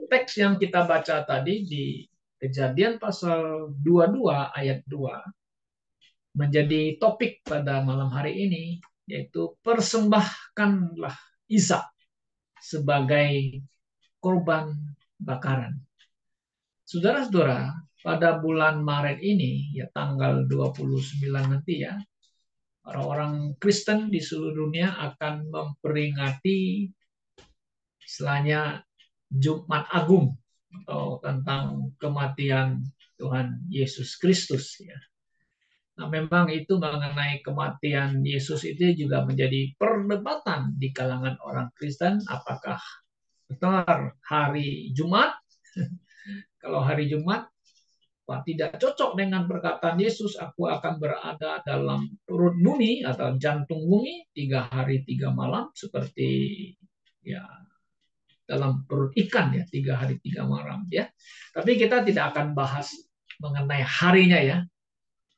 teks yang kita baca tadi di Kejadian pasal 22 ayat 2 menjadi topik pada malam hari ini, yaitu persembahkanlah Ishak sebagai korban bakaran. Saudara-saudara, pada bulan Maret ini, ya tanggal 29 nanti ya, orang-orang Kristen di seluruh dunia akan memperingati istilahnya Jumat Agung atau tentang kematian Tuhan Yesus Kristus ya. Nah, memang itu mengenai kematian Yesus itu juga menjadi perdebatan di kalangan orang Kristen, apakah benar hari Jumat. Kalau hari Jumat tidak cocok dengan perkataan Yesus, aku akan berada dalam perut bumi atau jantung bumi 3 hari 3 malam, seperti ya dalam perut ikan ya 3 hari 3 malam ya. Tapi kita tidak akan bahas mengenai harinya ya.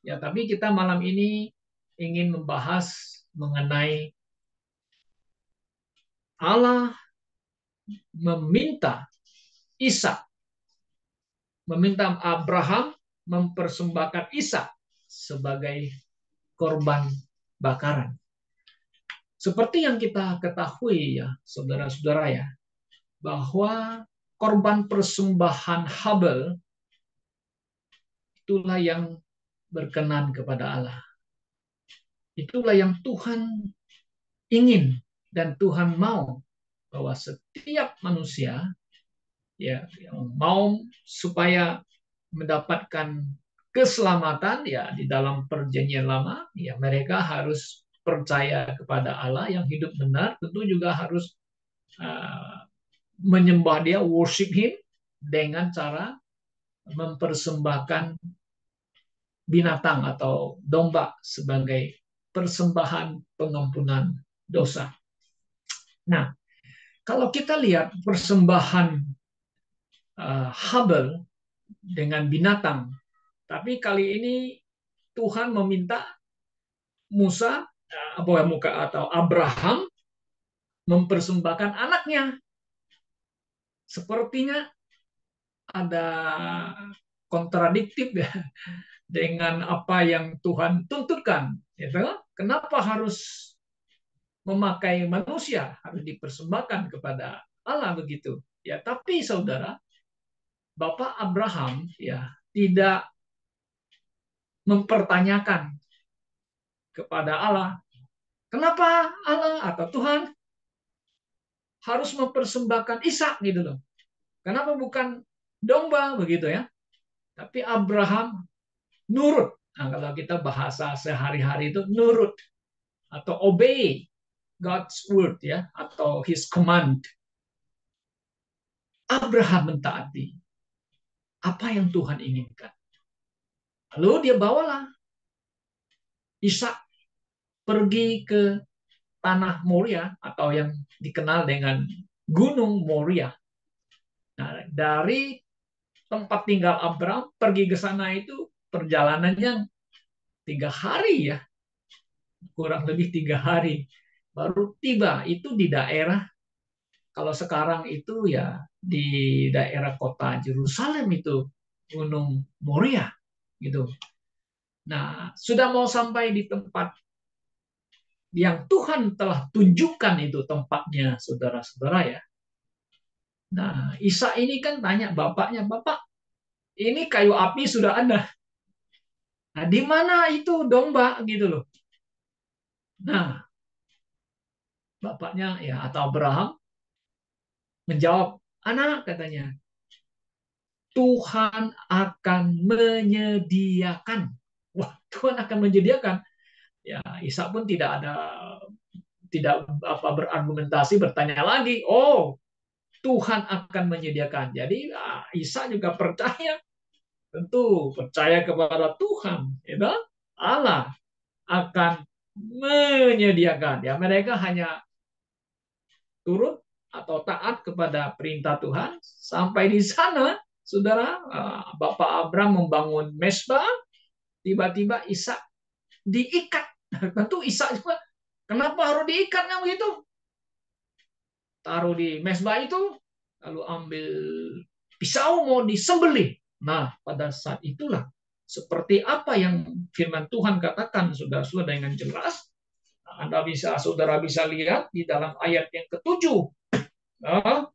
Ya, tapi kita malam ini ingin membahas mengenai Allah meminta Ishak, meminta Abraham mempersembahkan Ishak sebagai korban bakaran. Seperti yang kita ketahui ya, saudara-saudara ya, bahwa korban persembahan Habel itulah yang berkenan kepada Allah. Itulah yang Tuhan ingin dan Tuhan mau, bahwa setiap manusia ya yang mau supaya mendapatkan keselamatan ya di dalam perjanjian lama, ya mereka harus percaya kepada Allah yang hidup benar, tentu juga harus uh, menyembah Dia, worship Him dengan cara mempersembahkan binatang atau domba sebagai persembahan pengampunan dosa. Nah, kalau kita lihat persembahan Habel dengan binatang, tapi kali ini Tuhan meminta Musa atau Abraham mempersembahkan anaknya. Sepertinya ada kontradiktif ya dengan apa yang Tuhan tuntutkan. Ya, kenapa harus memakai manusia, harus dipersembahkan kepada Allah begitu? Ya, tapi saudara, Bapak Abraham ya tidak mempertanyakan kepada Allah, kenapa Allah atau Tuhan harus mempersembahkan Ishak gitu loh. Kenapa bukan domba begitu ya? Tapi Abraham nurut. Nah, kalau kita bahasa sehari-hari itu nurut atau obey God's word ya, atau his command. Abraham mentaati apa yang Tuhan inginkan. Lalu dia bawalah Ishak pergi ke tanah Moria atau yang dikenal dengan Gunung Moria. Nah, dari tempat tinggal Abraham pergi ke sana itu perjalanannya 3 hari ya, kurang lebih 3 hari baru tiba. Itu di daerah, kalau sekarang itu ya di daerah kota Yerusalem itu Gunung Moria gitu. Nah, sudah mau sampai di tempat yang Tuhan telah tunjukkan itu tempatnya, saudara-saudara ya. Nah, Isa ini kan tanya bapaknya, Bapak, ini kayu api sudah ada. Nah, di mana itu domba gitu loh. Nah, bapaknya ya atau Abraham menjawab, anak katanya, Tuhan akan menyediakan. Wah, Tuhan akan menyediakan. Ya, Isa pun tidak berargumentasi, bertanya lagi. Oh, Tuhan akan menyediakan. Jadi Isa juga percaya, tentu percaya kepada Tuhan. Ya, Allah akan menyediakan. Ya, mereka hanya turut atau taat kepada perintah Tuhan. Sampai di sana, saudara, Bapak Abraham membangun mesbah, tiba-tiba Ishak diikat. Tentu Ishak juga, kenapa harus diikatnya begitu? Taruh di mesbah itu, lalu ambil pisau mau disembelih. Nah, pada saat itulah seperti apa yang firman Tuhan katakan, saudara-saudara, dengan jelas. Saudara bisa lihat di dalam ayat yang ketujuh.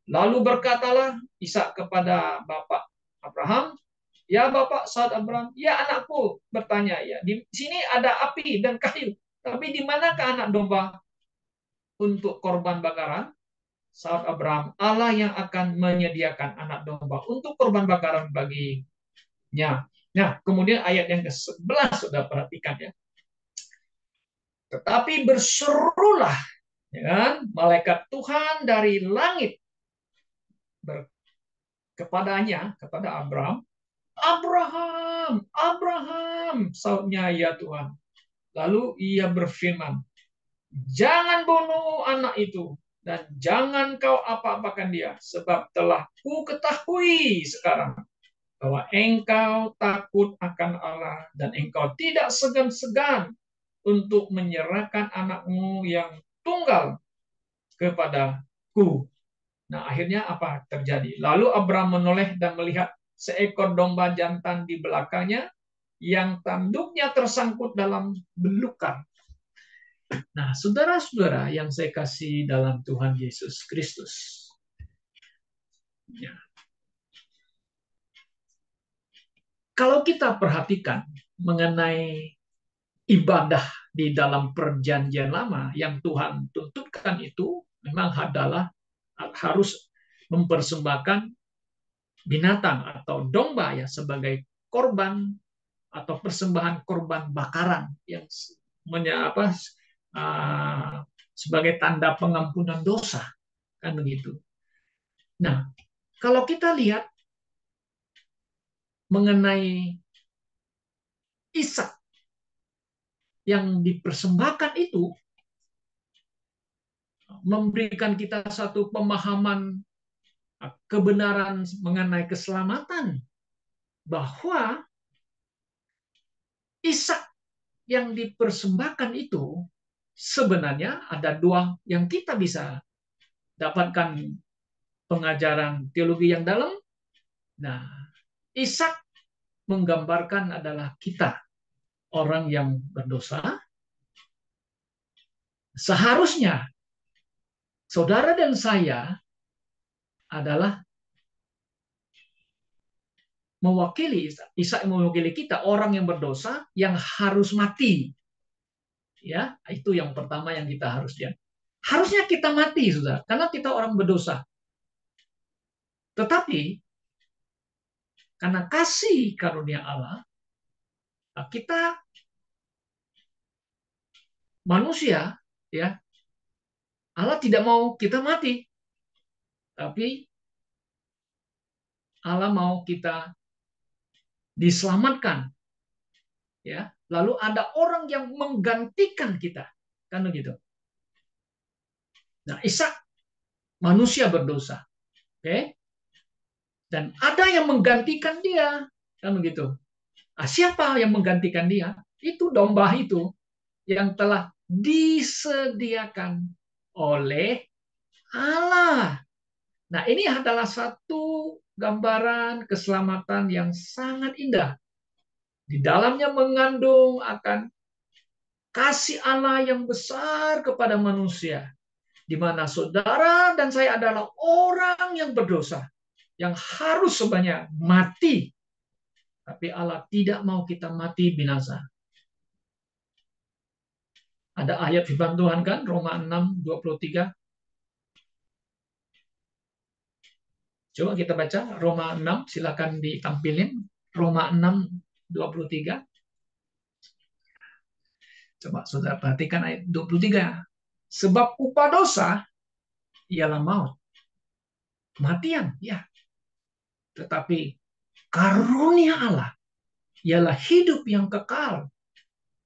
Lalu berkatalah Ishak kepada bapak Abraham, ya bapak saat Abraham, ya anakku, bertanya, ya di sini ada api dan kayu, tapi di manakah anak domba untuk korban bakaran? Saat Abraham, Allah yang akan menyediakan anak domba untuk korban bakaran baginya. Nah, kemudian ayat yang ke-11 sudah perhatikan ya. Tetapi berserulah, ya kan, malaikat Tuhan dari langit kepadanya, kepada Abraham, Abraham, Abraham, sautnya, ya Tuhan. Lalu ia berfirman, jangan bunuh anak itu, dan jangan kau apa-apakan dia, sebab telah ku ketahui sekarang bahwa engkau takut akan Allah, dan engkau tidak segan-segan untuk menyerahkan anakmu yang tunggal kepadaku. Nah, akhirnya apa terjadi? Lalu Abraham menoleh dan melihat seekor domba jantan di belakangnya yang tanduknya tersangkut dalam belukan. Nah, saudara-saudara yang saya kasih dalam Tuhan Yesus Kristus. Ya. Kalau kita perhatikan mengenai ibadah di dalam perjanjian lama yang Tuhan tuntutkan itu memang adalah harus mempersembahkan binatang atau domba ya sebagai korban atau persembahan korban bakaran yang apa sebagai tanda pengampunan dosa kan begitu. Nah, kalau kita lihat mengenai Ishak yang dipersembahkan itu memberikan kita satu pemahaman kebenaran mengenai keselamatan bahwa Ishak yang dipersembahkan itu sebenarnya ada dua yang kita bisa dapatkan pengajaran teologi yang dalam. Nah, Ishak menggambarkan adalah kita, orang yang berdosa. Seharusnya saudara dan saya adalah mewakili, Ishak mewakili kita, orang yang berdosa yang harus mati. Ya, itu yang pertama yang kita harus lihat. Harusnya kita mati, saudara, karena kita orang berdosa. Tetapi karena kasih karunia Allah, kita manusia, ya, Allah tidak mau kita mati, tapi Allah mau kita diselamatkan, ya. Lalu ada orang yang menggantikan kita, kan begitu. Nah, Ishak manusia berdosa, oke? Dan ada yang menggantikan dia, kan begitu. Nah, siapa yang menggantikan dia? Itu domba itu yang telah disediakan oleh Allah. Nah, ini adalah satu gambaran keselamatan yang sangat indah. Di dalamnya mengandung akan kasih Allah yang besar kepada manusia, di mana saudara dan saya adalah orang yang berdosa, yang harus sebenarnya mati. Tapi Allah tidak mau kita mati binasa. Ada ayat firman Tuhan kan, Roma 6:23. Coba kita baca Roma 6, silakan ditampilin. Roma 6:23. Coba saudara perhatikan ayat 23. Sebab upah dosa ialah maut. Kematian, ya. Tetapi karunia Allah ialah hidup yang kekal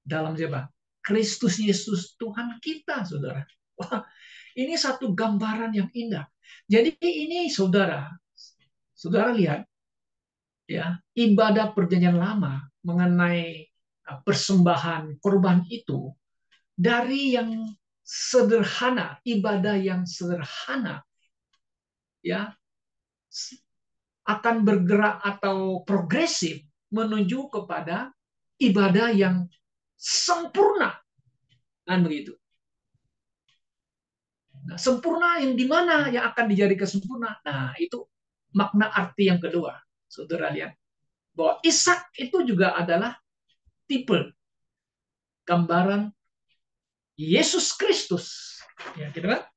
dalam siapa? Kristus Yesus Tuhan kita, saudara. Wah, ini satu gambaran yang indah. Jadi ini saudara lihat ya, ibadah perjanjian lama mengenai persembahan korban itu dari yang sederhana, ibadah yang sederhana, ya, akan bergerak atau progresif menuju kepada ibadah yang sempurna, kan begitu. Nah, sempurna yang di mana yang akan dijadikan sempurna? Nah, itu makna arti yang kedua. Saudara lihat bahwa Ishak itu juga adalah tipe gambaran Yesus Kristus. Ya, gitu kan?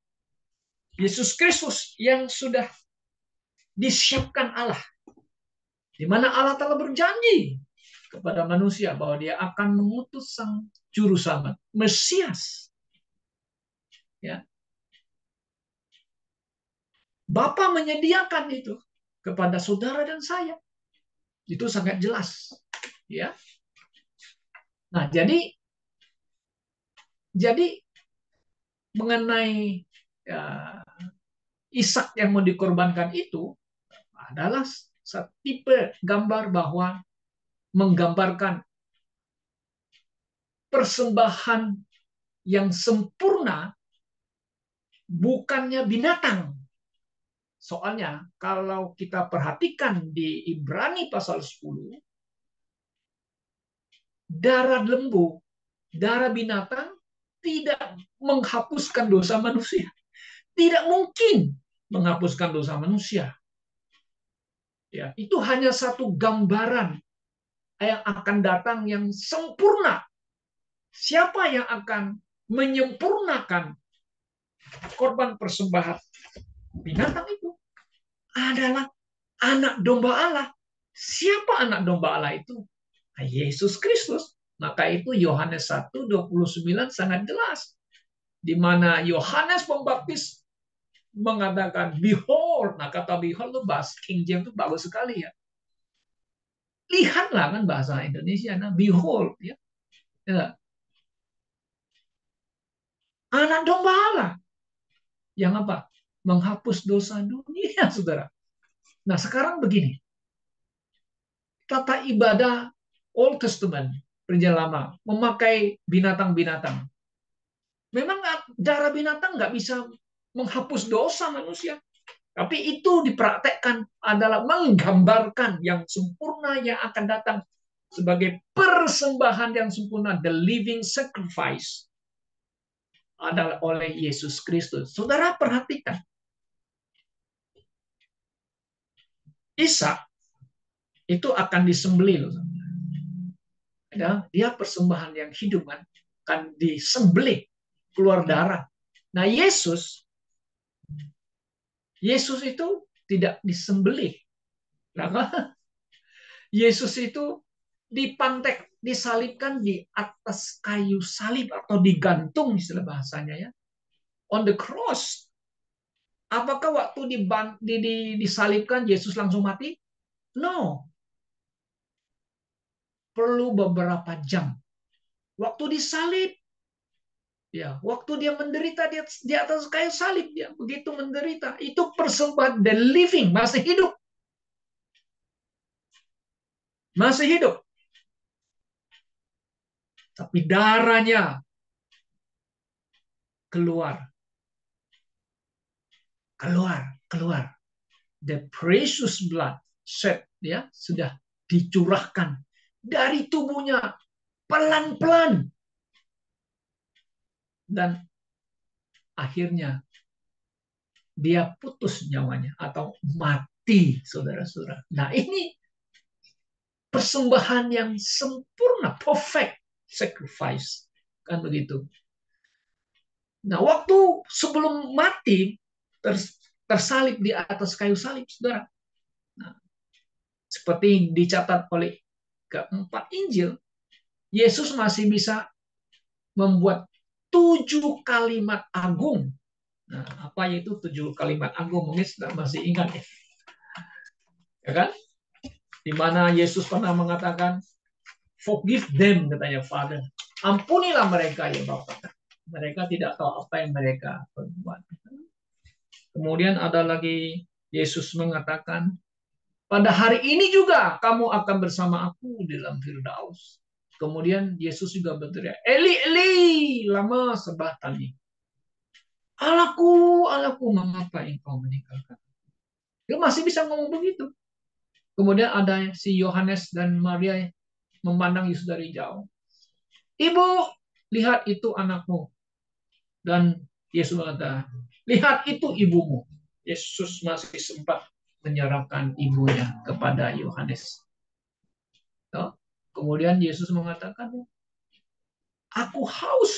Yesus Kristus yang sudah disiapkan Allah, di mana Allah telah berjanji kepada manusia bahwa dia akan mengutus sang juru selamat, Mesias. Ya. Bapa menyediakan itu kepada saudara dan saya. Itu sangat jelas. Ya. Nah, jadi mengenai ya, Ishak yang mau dikorbankan itu adalah satu tipe gambar bahwa menggambarkan persembahan yang sempurna, bukannya binatang. Soalnya kalau kita perhatikan di Ibrani pasal 10, darah lembu, darah binatang tidak menghapuskan dosa manusia. Tidak mungkin menghapuskan dosa manusia. Ya, itu hanya satu gambaran yang akan datang yang sempurna. Siapa yang akan menyempurnakan korban persembahan binatang itu? Adalah anak domba Allah. Siapa anak domba Allah itu? Yesus Kristus. Maka itu Yohanes 1:29 sangat jelas. Di mana Yohanes Pembaptis mengatakan behold. Nah, kata behold itu bahasa King James itu bagus sekali ya. Lihatlah kan bahasa Indonesia, nah behold ya. Ya. Anak domba Allah yang apa? Menghapus dosa dunia, saudara. Nah, sekarang begini. Tata ibadah Old Testament, perjanjian lama, memakai binatang-binatang. Memang darah binatang nggak bisa menghapus dosa manusia. Tapi itu dipraktekkan adalah menggambarkan yang sempurna yang akan datang sebagai persembahan yang sempurna, the living sacrifice adalah oleh Yesus Kristus. Saudara perhatikan, Ishak itu akan disembelih loh. Dia persembahan yang hidup kan, akan disembelih, keluar darah. Nah, Yesus itu tidak disembelih. Nah, Yesus itu dipantek, disalibkan di atas kayu salib atau digantung istilah bahasanya ya. On the cross. Apakah waktu disalibkan Yesus langsung mati? No. Perlu beberapa jam. Waktu disalib, ya, waktu dia menderita di atas kayu salib, dia begitu menderita. Itu persembahan the living, masih hidup. Masih hidup. Tapi darahnya keluar. Keluar. The precious blood shed ya sudah dicurahkan dari tubuhnya pelan-pelan dan akhirnya dia putus nyawanya atau mati, saudara-saudara. Nah, ini persembahan yang sempurna, perfect sacrifice, kan begitu. Nah, waktu sebelum mati tersalib di atas kayu salib, saudara. Nah, seperti dicatat oleh keempat Injil, Yesus masih bisa membuat 7 kalimat agung. Nah, apa itu 7 kalimat agung? Mungkin masih ingat ya. Ya kan? Di mana Yesus pernah mengatakan, forgive them, katanya Father. Ampunilah mereka ya Bapak. Mereka tidak tahu apa yang mereka perbuat. Kemudian ada lagi Yesus mengatakan, pada hari ini juga kamu akan bersama aku di dalam Firdaus. Kemudian Yesus juga berteriak, Eli, Eli, lama sabachthani. Allahku, Allahku, mengapa engkau meninggalkan? Dia masih bisa ngomong begitu. Kemudian ada si Yohanes dan Maria memandang Yesus dari jauh. Ibu, lihat itu anakmu. Dan Yesus berkata, lihat itu ibumu. Yesus masih sempat menyerahkan ibunya kepada Yohanes. Ya. Kemudian Yesus mengatakan, aku haus.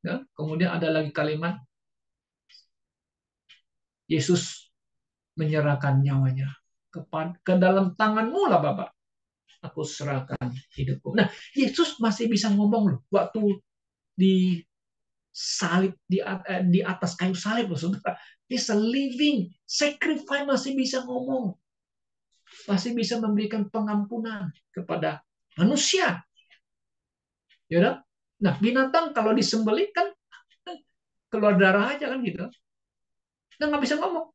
Ya. Kemudian ada lagi kalimat, Yesus menyerahkan nyawanya. Ke dalam tanganmu lah Bapak, aku serahkan hidupku. Nah, Yesus masih bisa ngomong loh. Waktu di salib, di atas kayu salib loh, saudara. He's a living sacrifice, masih bisa ngomong. Masih bisa memberikan pengampunan kepada manusia. Ya, nah, binatang kalau disembelih kan keluar darah aja kan gitu. Dia nggak bisa ngomong.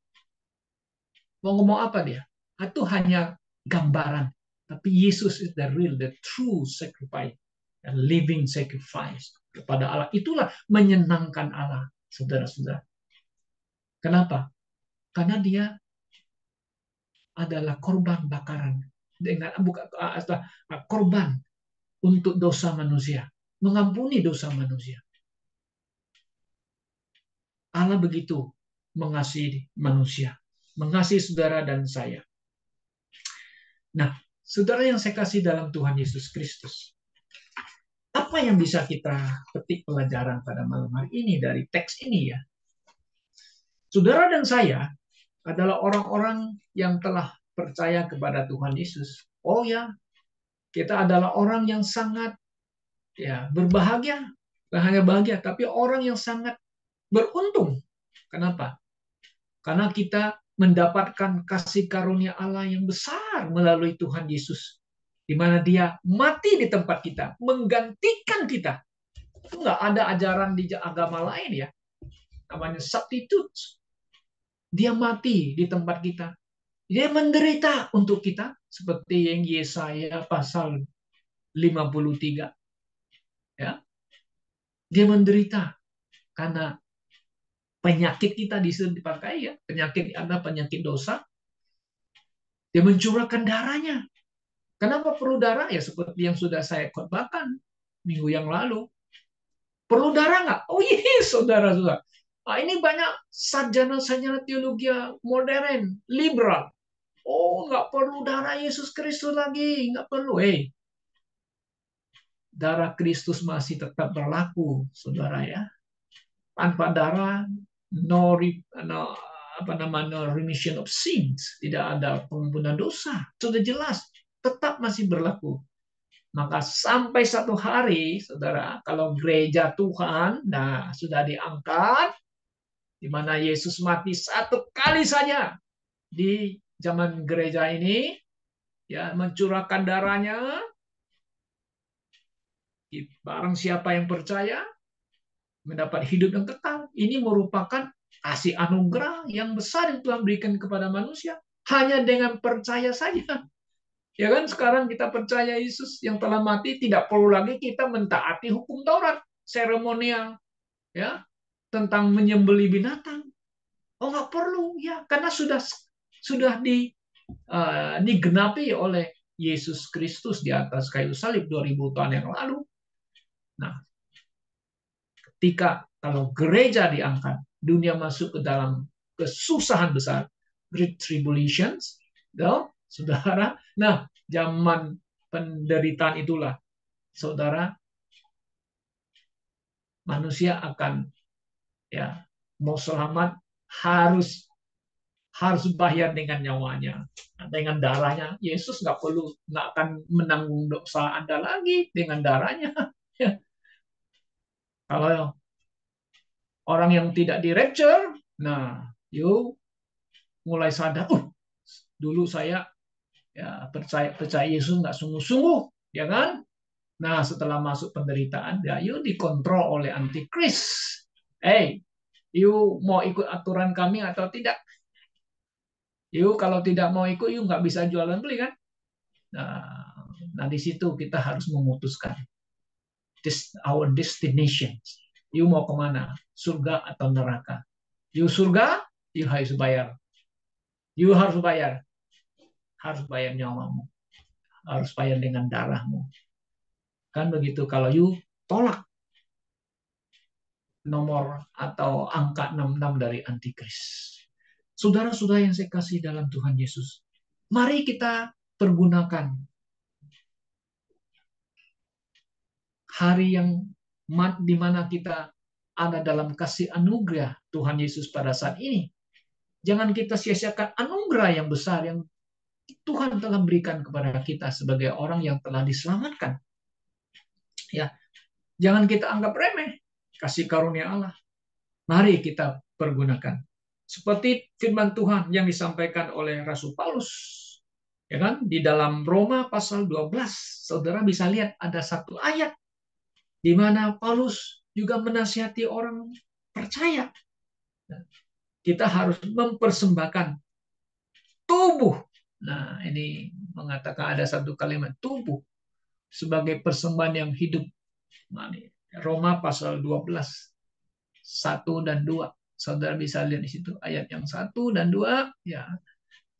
Mau ngomong apa dia? Itu hanya gambaran. Tapi Yesus is the real, the true sacrifice, the living sacrifice kepada Allah. Itulah menyenangkan Allah, saudara-saudara. Kenapa? Karena dia adalah korban bakaran dengan bukan korban untuk dosa manusia, mengampuni dosa manusia. Allah begitu mengasihi manusia, mengasihi saudara dan saya. Nah, saudara yang saya kasih dalam Tuhan Yesus Kristus, apa yang bisa kita petik pelajaran pada malam hari ini dari teks ini ya? Saudara dan saya adalah orang-orang yang telah percaya kepada Tuhan Yesus. Oh ya, kita adalah orang yang sangat ya berbahagia, bukan hanya bahagia, tapi orang yang sangat beruntung. Kenapa? Karena kita mendapatkan kasih karunia Allah yang besar melalui Tuhan Yesus, di mana Dia mati di tempat kita, menggantikan kita. Itu nggak ada ajaran di agama lain ya, namanya substitute. Dia mati di tempat kita. Dia menderita untuk kita, seperti yang Yesaya pasal 53. Ya, dia menderita karena penyakit kita dipakai ya, penyakit ada penyakit dosa. Dia mencurahkan darahnya. Kenapa perlu darah? Ya seperti yang sudah saya khotbahkan minggu yang lalu. Perlu darah nggak? Oh iya, saudara-saudara. Nah, ini banyak sarjana-sarjana teologi modern, liberal. Oh, nggak perlu darah Yesus Kristus lagi. Nggak perlu. Darah Kristus masih tetap berlaku, saudara ya. Tanpa darah, no apa namanya, remission of sins. Tidak ada pengampunan dosa. Sudah jelas, tetap masih berlaku. Maka sampai satu hari, saudara, kalau gereja Tuhan, nah sudah diangkat, di mana Yesus mati satu kali saja di zaman gereja ini, ya mencurahkan darahnya, barang siapa yang percaya mendapat hidup yang kekal. Ini merupakan kasih anugerah yang besar yang Tuhan berikan kepada manusia. Hanya dengan percaya saja. Ya kan, sekarang kita percaya Yesus yang telah mati, tidak perlu lagi kita mentaati hukum Taurat, seremonial, ya, tentang menyembelih binatang. Oh, nggak perlu, ya, karena sudah digenapi oleh Yesus Kristus di atas kayu salib 2000 tahun yang lalu. Nah, ketika kalau gereja diangkat, dunia masuk ke dalam kesusahan besar, great tribulations, saudara. Nah, zaman penderitaan itulah, saudara, manusia akan ya mau selamat harus bayar dengan nyawanya, dengan darahnya. Yesus nggak akan menanggung dosa Anda lagi dengan darahnya. Kalau orang yang tidak di rapture, nah, you mulai sadar, dulu saya ya percaya Yesus nggak sungguh-sungguh, ya kan? Nah, setelah masuk penderitaan, ya you dikontrol oleh antikris. You mau ikut aturan kami atau tidak? You kalau tidak mau ikut, you nggak bisa jualan beli kan? Nah, di situ kita harus memutuskan our destination. You mau kemana? Surga atau neraka? You surga, you harus bayar. You harus bayar nyawamu, harus bayar dengan darahmu. Kan begitu kalau you tolak nomor atau angka 66 dari antikris. Saudara-saudara yang saya kasih dalam Tuhan Yesus, mari kita pergunakan hari yang di mana kita ada dalam kasih anugerah Tuhan Yesus pada saat ini. Jangan kita sia-siakan anugerah yang besar yang Tuhan telah berikan kepada kita sebagai orang yang telah diselamatkan. Ya, jangan kita anggap remeh kasih karunia Allah. Mari kita pergunakan. Seperti firman Tuhan yang disampaikan oleh Rasul Paulus. Ya kan? Di dalam Roma pasal 12, saudara bisa lihat ada satu ayat di mana Paulus juga menasihati orang percaya. Kita harus mempersembahkan tubuh. Nah, ini mengatakan ada satu kalimat tubuh sebagai persembahan yang hidup. Roma pasal 12 1 dan 2. Saudara bisa lihat di situ ayat yang 1 dan 2 ya.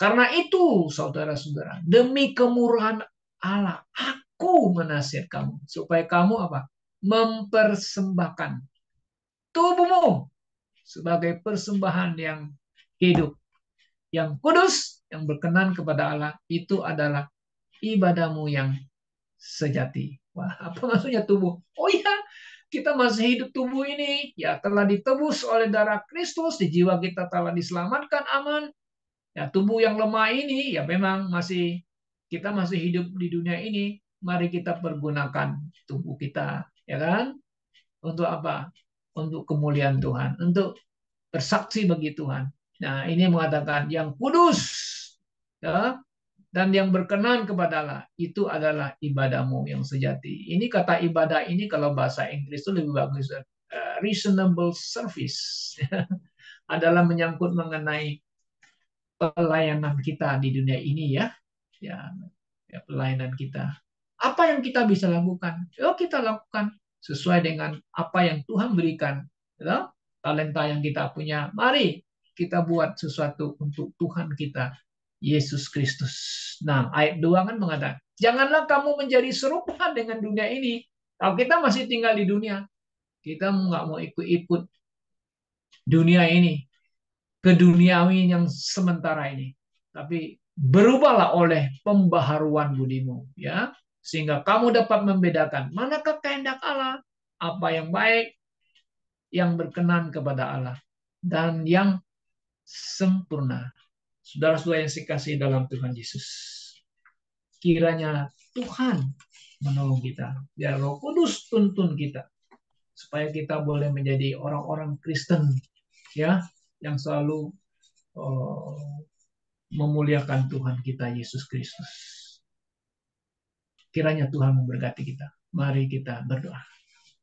Karena itu saudara-saudara, demi kemurahan Allah, aku menasihat kamu supaya kamu apa? Mempersembahkan tubuhmu sebagai persembahan yang hidup, yang kudus, yang berkenan kepada Allah. Itu adalah ibadahmu yang sejati. Wah, apa maksudnya tubuh? Oh ya, kita masih hidup tubuh ini ya telah ditebus oleh darah Kristus, di jiwa kita telah diselamatkan aman. Ya, tubuh yang lemah ini ya memang kita masih hidup di dunia ini. Mari kita pergunakan tubuh kita, ya kan? Untuk apa? Untuk kemuliaan Tuhan, untuk bersaksi bagi Tuhan. Nah, ini mengatakan yang kudus, ya, dan yang berkenan kepada Allah itu adalah ibadahmu yang sejati. Ini kata ibadah ini kalau bahasa Inggris itu lebih bagus. Reasonable service adalah menyangkut mengenai pelayanan kita di dunia ini ya. Ya, ya pelayanan kita. Apa yang kita bisa lakukan? Yuk kita lakukan sesuai dengan apa yang Tuhan berikan. Ya, talenta yang kita punya. Mari kita buat sesuatu untuk Tuhan kita, Yesus Kristus. Nah, ayat 2 kan mengatakan, janganlah kamu menjadi serupa dengan dunia ini. Kalau kita masih tinggal di dunia, kita nggak mau ikut-ikut dunia ini, keduniawi yang sementara ini. Tapi berubahlah oleh pembaharuan budimu, ya, sehingga kamu dapat membedakan manakah kehendak Allah, apa yang baik, yang berkenan kepada Allah, dan yang sempurna. Saudara-saudara yang saya kasih dalam Tuhan Yesus, kiranya Tuhan menolong kita, biar Roh Kudus tuntun kita, supaya kita boleh menjadi orang-orang Kristen, ya, yang selalu memuliakan Tuhan kita Yesus Kristus. Kiranya Tuhan memberkati kita. Mari kita berdoa.